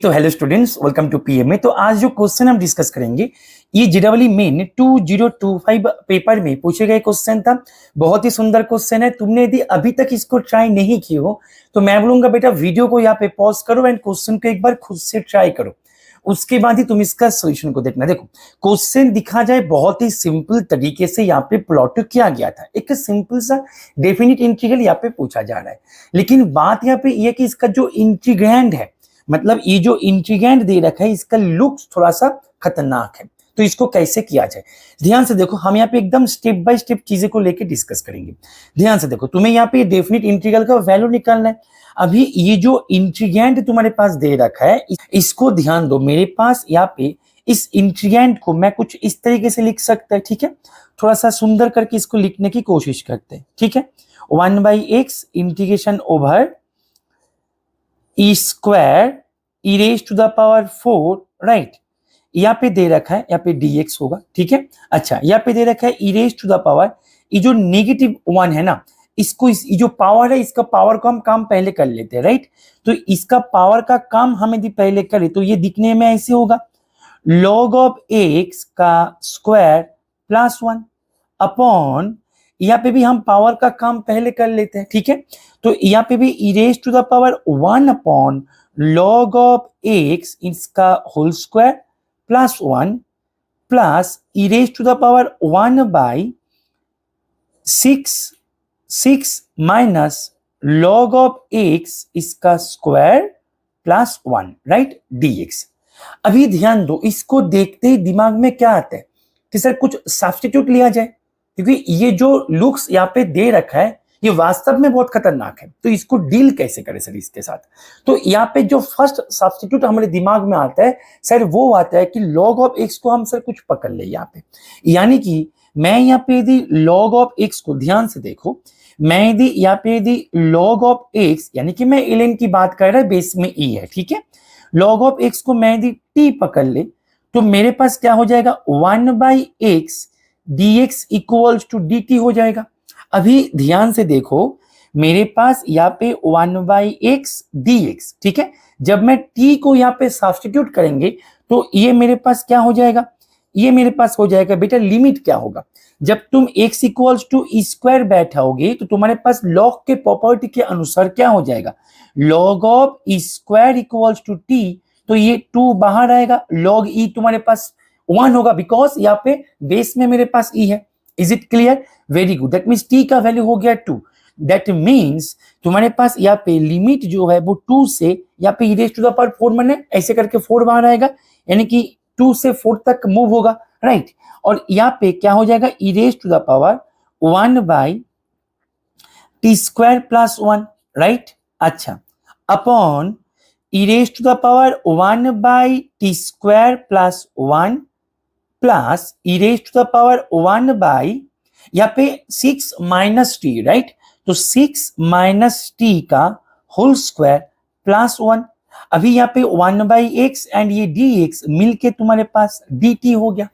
तो hello students, welcome to PMA. तो आज जो क्वेश्चन हम डिस्कस करेंगे ये जेईई मेन 2025 पेपर में पूछे गए क्वेश्चन था। बहुत ही सुंदर क्वेश्चन है। तुमने यदि अभी तक इसको ट्राई नहीं किए हो तो मैं बोलूंगा बेटा वीडियो को यहाँ पे पॉज करो एंड क्वेश्चन को एक बार खुद से ट्राई करो, उसके बाद ही तुम इसका सोल्यूशन को देखना। देखो क्वेश्चन दिखा जाए बहुत ही सिंपल तरीके से यहाँ पे प्लॉट किया गया था। एक सिंपल सा डेफिनिट इंटीग्रल यहाँ पे पूछा जा रहा है, लेकिन बात यहाँ पे ये कि इसका जो इंटीग्रैंड है, मतलब ये जो इंटीग्रैंड दे रखा है, इसका लुक्स थोड़ा सा खतरनाक है। तो इसको कैसे किया जाए, ध्यान से देखो। हम यहाँ पे एकदम स्टेप बाय स्टेप चीजें को लेके डिस्कस करेंगे। ध्यान से देखो, तुम्हें यहाँ पे डेफिनिट इंटीग्रल का वैल्यू निकालना है। अभी ये जो इंटीग्रैंड तुम्हारे पास दे रखा है, इसको ध्यान दो। मेरे पास यहाँ पे इस इंटीग्रैंड को मैं कुछ इस तरीके से लिख सकता है, ठीक है। थोड़ा सा सुंदर करके इसको लिखने की कोशिश करते हैं, ठीक है। 1/x integration over e square e raise to the power 4, right. यहाँ पे दे रखा है, यहाँ पे dx होगा, ठीक है। अच्छा, यहाँ पे दे रखा है ई रेज टू द पावर, ये जो नेगेटिव 1 है ना, इसको ये जो पावर है, इसका पावर को हम काम पहले कर लेते हैं, राइट। तो इसका पावर का काम हम यदि पहले करें तो ये दिखने में ऐसे होगा, log ऑफ x का स्क्वायर प्लस 1 अपॉन, यहाँ पे भी हम पावर का काम पहले कर लेते हैं, ठीक है। तो यहाँ पे भी e raise to the power 1 upon log of x इसका whole square plus 1 plus e raise to the power 1/6 minus log of x इसका स्क्वायर प्लस 1, राइट, dx। अभी ध्यान दो, इसको देखते ही दिमाग में क्या आता है कि सर कुछ सब्स्टिट्यूट लिया जाए, क्योंकि ये जो लुक्स यहाँ पे दे रखा है ये वास्तव में बहुत खतरनाक है। तो इसको डील कैसे करें सर इसके साथ। तो यहाँ पे जो फर्स्ट सब्स्टिट्यूट हमारे दिमाग में आता है सर, वो आता है कि log ऑफ x को हम सर कुछ पकड़ ले यहाँ पे। यानी कि मैं यहाँ पे यदि log ऑफ x को, ध्यान से देखो, मैं यदि यहाँ पे यदि log ऑफ x, यानी कि मैं ln की बात कर रहा है, बेस में e है, ठीक है। log ऑफ x को मैं यदि t पकड़ ले तो मेरे पास क्या हो जाएगा, 1/x dx equals to dt हो जाएगा। अभी ध्यान से देखो, मेरे पास यहाँ पे 1/x dx, ठीक है। जब मैं t को यहाँ पे सब्स्टिट्यूट करेंगे तो ये मेरे पास क्या हो जाएगा, ये मेरे पास हो जाएगा बेटा, लिमिट क्या होगा, जब तुम x equals to e square बैठाओगे तो तुम्हारे पास लॉग के प्रॉपर्टी के अनुसार क्या हो जाएगा, log of e square equals to t, तो ये 2 बाहर आएगा, log e तुम्हारे पास 1 होगा, बिकॉज यहाँ पे बेस में मेरे पास e है। Is it clear? Very good. That means t का वैल्यू हो गया 2। दैट मीन्स तुम्हारे पास यहाँ पे लिमिट जो है वो 2 से यहाँ पे e raise to the power 4, मैंने ऐसे करके 4 बाहर आएगा, यानी कि 2 से 4 तक मूव होगा, राइट। और यहाँ पे क्या हो जाएगा, e raise to the power 1/t square plus 1, right. अच्छा, upon e raise to the power 1/t square plus 1 plus e raise to the power 1 यहाँ पे 6 माइनस टी, राइट। तो 6 माइनस टी का होल स्क्वायर प्लस 1। अभी यहाँ पे 1/x and ये dx मिलके तुम्हारे पास dt हो गया।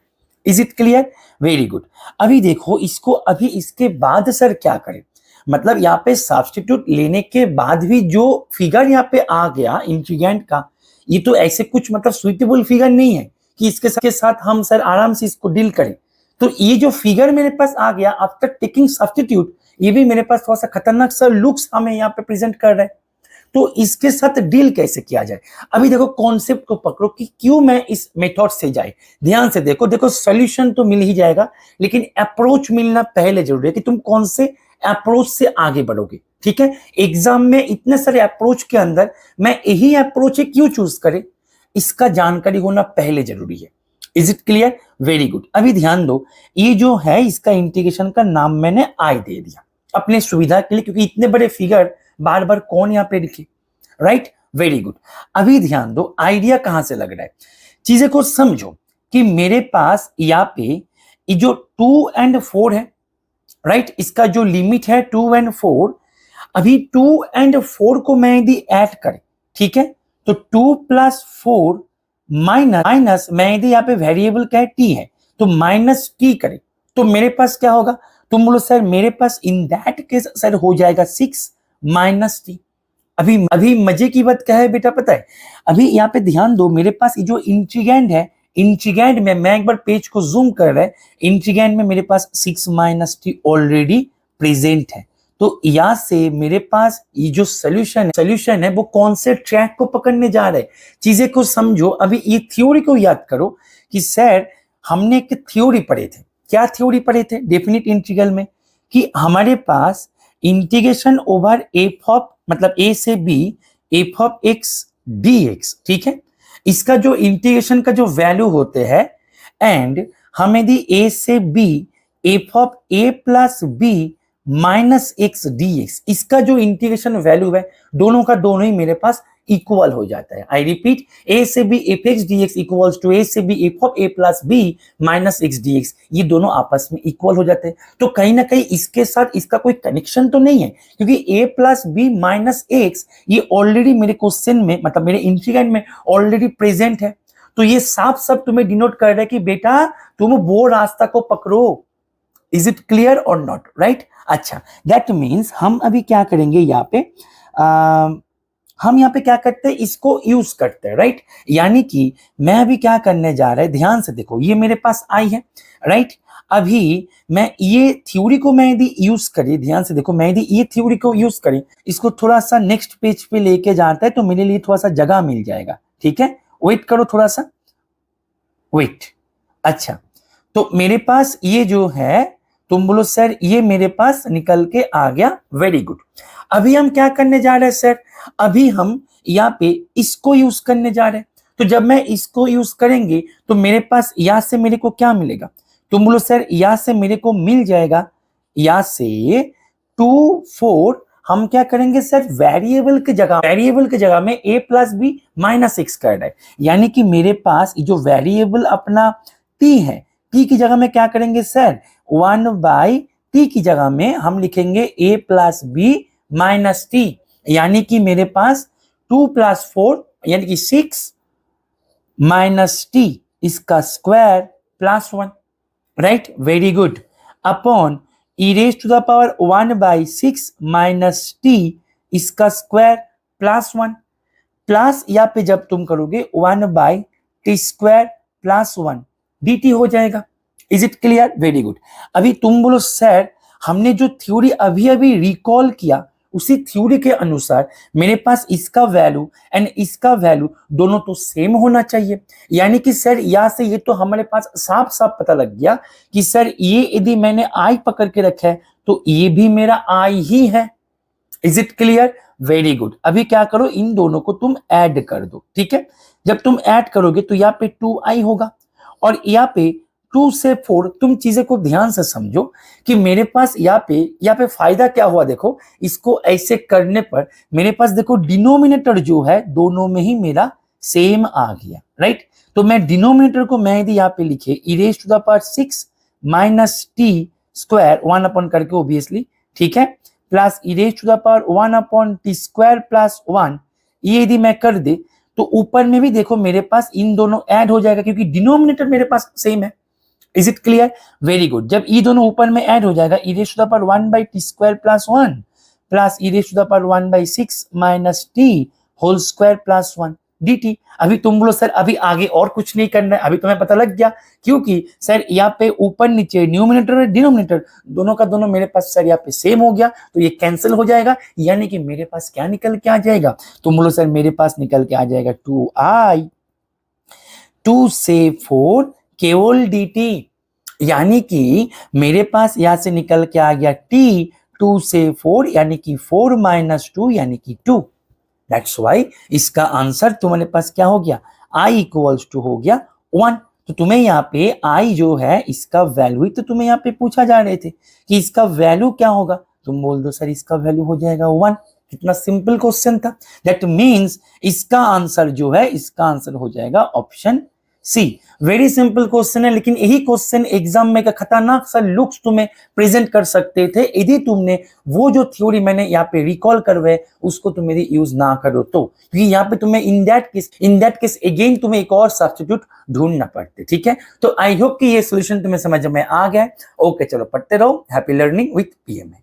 Is it clear? Very good. अभी देखो इसको, अभी इसके बाद सर क्या करें, मतलब यहाँ पे सब्स्टिट्यूट लेने के बाद भी जो फिगर यहाँ पे आ गया इंटीग्रैंड का, ये तो ऐसे कुछ मतलब सुइटेबल फिगर नहीं है कि इसके साथ हम सर आराम से इसको डील करें। तो ये जो फिगर मेरे पास आ गया आफ्टर टेकिंग सब्स्टिट्यूट, ये भी मेरे पास थोड़ा सा खतरनाक सा लुक्स हमें यहाँ पे प्रेजेंट कर रहा है। तो इसके साथ डील कैसे किया जाए, अभी देखो कॉन्सेप्ट को पकड़ो कि क्यों मैं इस मेथड से जाए। ध्यान से देखो सॉल्यूशन तो मिल ही जाएगा, लेकिन अप्रोच मिलना पहले जरूरी है कि तुम कौन से अप्रोच से आगे बढ़ोगे, ठीक है। एग्जाम में इतने सारे अप्रोच के अंदर मैं यही अप्रोच है क्यों चूज करें, इसका जानकारी होना पहले जरूरी है। Is it clear? Very good. अभी ध्यान दो, ये जो है इसका इंटीग्रेशन का नाम मैंने आई दे दिया अपने सुविधा के लिए, क्योंकि इतने बड़े फिगर बार बार कौन यहाँ पे लिखे, राइट। Very good. अभी ध्यान दो, आइडिया कहां से लग रहा है, चीजें को समझो कि मेरे पास यहाँ पे ये जो 2 and 4 है, राइट, इसका जो लिमिट है 2 and 4। अभी 2 and 4 को मैं यदि ऐड करें, ठीक है, तो 2 + 4 माइनस मैं यदि यहाँ पे वेरिएबल क्या है, t है, तो माइनस t करें तो मेरे पास क्या होगा, तुम बोलो सर मेरे पास इन दैट केस सर हो जाएगा 6 - t। अभी अभी मजे की बात क्या है बेटा पता है, अभी यहाँ पे ध्यान दो, मेरे पास ये जो इंटीग्रैंड है, इंटीग्रैंड में मैं एक बार पेज को जूम कर रहा है, इंटीग्रैंड में मेरे पास 6 माइनस टी ऑलरेडी प्रेजेंट है। तो यहाँ से मेरे पास ये जो सोल्यूशन है वो कौन से ट्रैक को पकड़ने जा रहा है, चीजें को समझो। अभी ये थ्योरी को याद करो कि सर हमने एक थ्योरी पढ़े थे, क्या थ्योरी पढ़े थे डेफिनेट इंटीग्रल में, कि हमारे पास इंटीग्रेशन ओवर एफ ऑफ मतलब ए से b f of x d x, ठीक है, इसका जो इंटीग्रेशन का जो वैल्यू होते हैं एंड हमें दी ए से b f of a plus b minus x d x, इसका जो इंटीग्रेशन वैल्यू है दोनों का दोनों ही मेरे पास इक्वल हो जाता है। आई रिपीट, ए से b f x d x equals to a से b f of a plus b minus x d x, ये दोनों आपस में इक्वल हो जाते हैं। तो कहीं ना कहीं इसके साथ इसका कोई कनेक्शन तो नहीं है, क्योंकि ए प्लस बी माइनस एक्स ये ऑलरेडी मेरे क्वेश्चन में मतलब मेरे इंटीग्रैंड में ऑलरेडी प्रेजेंट है। तो ये साफ साफ तुम्हें डिनोट कर रहा है कि बेटा तुम वो रास्ता को पकड़ो। इज इट क्लियर और नॉट, राइट? अच्छा, दैट मीन्स हम अभी क्या करेंगे यहाँ पे, हम यहाँ पे क्या करते हैं, इसको यूज करते हैं, राइट? यानी कि मैं अभी क्या करने जा रहा है, ध्यान से देखो, ये मेरे पास आई है, राइट? अभी मैं ये थ्योरी को मैं यदि यूज करी, ध्यान से देखो, मैं यदि ये थ्योरी को यूज करी, इसको थोड़ा सा नेक्स्ट पेज पे लेके जाता है तो मेरे लिए थोड़ा सा जगह मिल जाएगा, ठीक है? वेट करो थोड़ा सा, वेट। अच्छा, तो मेरे पास ये जो है, तुम बोलो सर ये मेरे पास निकल के आ गया, वेरी गुड। अभी हम क्या करने जा रहे हैं सर, अभी हम यहाँ पे इसको यूज करने जा रहे हैं। तो जब मैं इसको यूज करेंगे तो मेरे पास यहाँ से मेरे को क्या मिलेगा, तुम बोलो सर यहाँ से मेरे को मिल जाएगा, यहाँ से 2 4, हम क्या करेंगे सर, वेरिएबल के जगह में a plus b minus x कर रहा है, यानी कि मेरे पास जो वेरिएबल अपना t है, t की जगह में क्या करेंगे सर, 1 बाई टी की जगह में हम लिखेंगे a plus b minus t, यानी कि मेरे पास 2 प्लस 4 यानी कि 6 माइनस टी इसका square plus 1, right? Very good, upon e raise to the power 1 by 6 minus t इसका स्क्वायर प्लस 1, प्लस यहाँ पे जब तुम करोगे 1 by t square plus 1 d t हो जाएगा। Is it clear? Very good. अभी तुम बोलो सर हमने जो थ्योरी अभी अभी रिकॉल किया उसी थ्योरी के अनुसार मेरे पास इसका वैल्यू एंड इसका वैल्यू दोनों तो सेम होना चाहिए, यानी कि सर यहाँ से ये तो हमारे पास साफ साफ पता लग गया कि सर ये यदि मैंने आई पकड़ के रखा है तो ये भी मेरा आई ही है। Is it clear? Very good. अभी क्या करो, इन दोनों को तुम ऐड कर दो, ठीक है? जब तुम ऐड करोगे तो यहाँ पे 2i होगा और यहाँ पे 2 से 4, तुम चीजें को ध्यान से समझो कि मेरे पास यहाँ पे फायदा क्या हुआ, देखो इसको ऐसे करने पर मेरे पास देखो डिनोमिनेटर जो है दोनों में ही मेरा सेम आ गया, राइट? तो मैं डिनोमिनेटर को मैं यदि यहाँ पे लिखे e raise to the power 6 minus t square 1 upon करके ओबियसली, ठीक है, plus e raise to the power 1 upon t square plus 1, ये यदि मैं कर दे तो ऊपर में भी देखो मेरे पास इन दोनों ऐड हो जाएगा क्योंकि डिनोमिनेटर मेरे पास सेम है। Is it clear? Very good. जब ये दोनों ऊपर में ऐड हो जाएगा e raise to the power 1 by t square plus 1 plus e raise to the power 1 by 6 minus t whole square plus 1 dt। अभी तुम बोलो सर अभी आगे और कुछ नहीं करना है, अभी तुम्हें पता लग गया क्योंकि सर यहाँ पे ऊपर नीचे न्यूमिनेटर और डिनोमिनेटर दोनों का दोनों मेरे पास सर यहाँ पे सेम हो गया तो ये कैंसिल हो जाएगा, यानी कि मेरे पास क्या निकल के आ जाएगा, तुम बोलो सर मेरे पास निकल के आ जाएगा 2i 2 से 4 केवल dt, यानी कि मेरे पास यहां से निकल के आ गया t 2 से 4 यानी कि 4 माइनस 2 यानी कि 2। दैट्स वाई इसका आंसर तुम्हारे पास क्या हो गया, i इक्वल्स टू हो गया 1। तो तुम्हें यहाँ पे i जो है इसका वैल्यू ही तो तुम्हें यहाँ पे पूछा जा रहे थे कि इसका वैल्यू क्या होगा, तुम बोल दो सर इसका वैल्यू हो जाएगा 1। कितना सिंपल क्वेश्चन था। दैट मीन्स इसका आंसर जो है, इसका आंसर हो जाएगा option C. Very simple question है, लेकिन यही क्वेश्चन एग्जाम में का खतरनाक सा लुक्स तुम्हें प्रेजेंट कर सकते थे यदि तुमने वो जो थ्योरी मैंने यहाँ पे रिकॉल करवाए उसको तुम यदि यूज ना करो तो, क्योंकि यहाँ पे तुम्हें इन दैट केस अगेन तुम्हें एक और सब्स्टिट्यूट ढूंढना पड़ते। ठीक है, तो आई होप कि ये सोल्यूशन तुम्हें समझ में आ गया। ओके, चलो पढ़ते रहो। Happy learning with PMA.